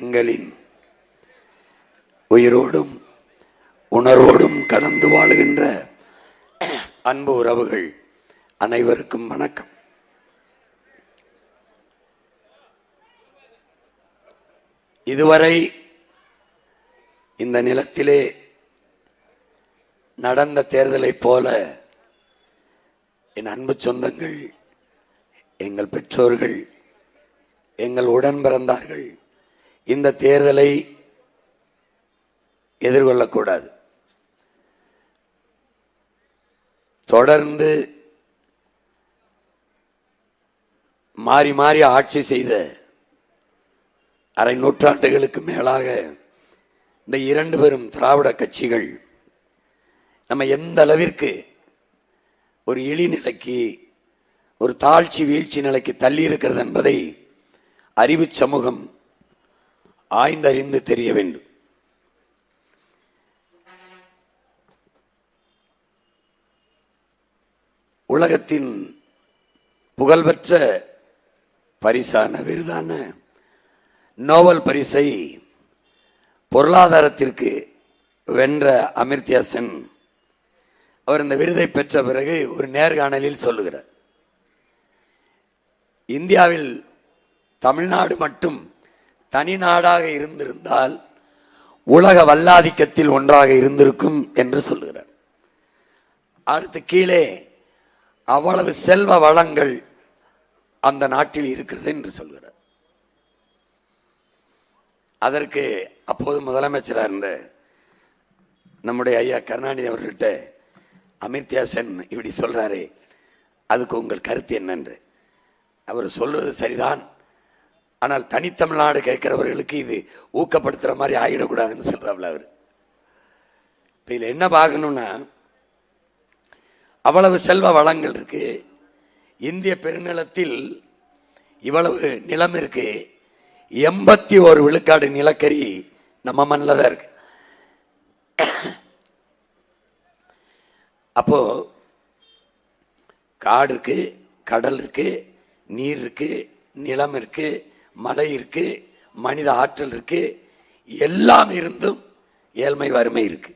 எங்களின் உயிரோடும் உணர்வோடும் கலந்து வாழுகின்ற அன்பு உறவுகள் அனைவருக்கும் வணக்கம். இதுவரை இந்த நிலத்திலே நடந்த தேர்தலை போல என் அன்பு சொந்தங்கள், எங்கள் பெற்றோர்கள், எங்கள் உடன் பிறந்தார்கள் இந்த தேர்தலை எதிர்கொள்ளக்கூடாது. தொடர்ந்து மாறி மாறி ஆட்சி செய்த அரை நூற்றாண்டுகளுக்கு மேலாக இந்த இரண்டு பெரும் திராவிட கட்சிகள் நம்ம எந்த அளவிற்கு ஒரு இழிநிலைக்கு, ஒரு தாழ்ச்சி வீழ்ச்சி நிலைக்கு தள்ளி இருக்கிறது என்பதை அறிவு சமூகம் ஆய்ந்தறிந்து தெரிய வேண்டும். உலகத்தின் புகழ்பெற்ற பரிசான விருதான நோபல் பரிசை பொருளாதாரத்திற்கு வென்ற அமர்த்தியா சென் அவர் இந்த விருதை பெற்ற பிறகு ஒரு நேர்காணலில் சொல்லுகிறார், இந்தியாவில் தமிழ்நாடு மட்டும் தனி நாடாக இருந்திருந்தால் உலக வல்லாதிக்கத்தில் ஒன்றாக இருந்திருக்கும் என்று சொல்லுகிறார். அடுத்து கீழே அவ்வளவு செல்வ வளங்கள் அந்த நாட்டில் இருக்கிறது என்று சொல்கிறார். அதற்கு அப்போது முதலமைச்சராக இருந்த நம்முடைய ஐயா கருணாநிதி அவர்கள்ட்ட அமர்த்தியா சென் இப்படி சொல்றாரு, அதுக்கு உங்கள் கருத்து என்னென்று. அவர் சொல்றது சரிதான், ஆனால் தனித்தமிழ்நாடு கேட்கிறவர்களுக்கு இது ஊக்கப்படுத்துற மாதிரி ஆகிடக்கூடாதுன்னு சொல்றாப்ல அவர். இதில் என்ன பார்க்கணும்னா, அவ்வளவு செல்வ வளங்கள் இருக்கு, இந்திய பெருநிலத்தில் இவ்வளவு நிலம் இருக்கு, 81 விழுக்காடு நிலக்கரி நம்ம மண்ணில் தான் இருக்கு. அப்போ காடு இருக்கு, கடல் இருக்கு, நீர் இருக்கு, நிலம் இருக்கு, மலை இருக்கு, மனித ஆற்றல் இருக்கு, எல்லாம் இருந்தும் ஏழ்மை வறுமை இருக்கு.